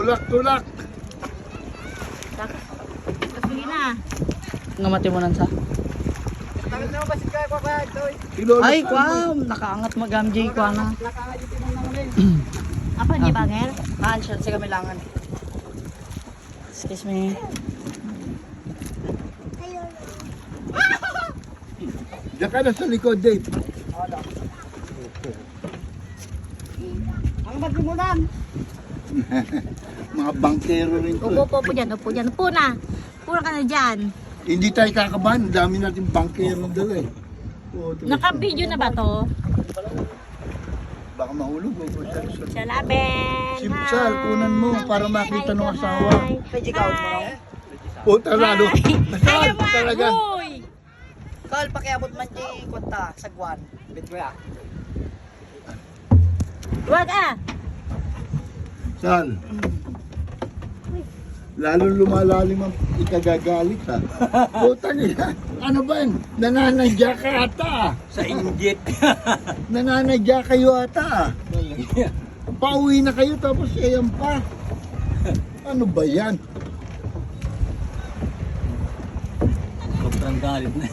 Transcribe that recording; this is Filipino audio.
Tulak, tulak. Sige na. Ngamati mo nan sa. Ay, kwam! Nakaangat mag-amjay kwa na. Apa ni banger? Kaan siya sa kamilangan. Excuse me. Diyan ka na sa likod, Dave. Ang maglimunan! Mga bangkero rin to. Upo dyan, upo dyan. Upo na. Upo ka na dyan. Hindi tayo kakabahan. Ang dami natin bangkero dala eh. Naka-video na ba to? Baka mahulog. Salaben! Si Sal, kunan mo para makita ng asawa. Pwede ka mo. O, tarado. Sal, talaga. Uy! Kal, pakiabot man di kwanta sa guwan. Bitwe ah. Wag ah! Sal. Lalo lumalalim ang ikagagalit ha. Putang ina. Ano ba yun? Nananadya ka ata. Sa inggit. Nananadya kayo ata. Pauwi na kayo tapos ayan pa. Ano ba yan? Sobrang galit na.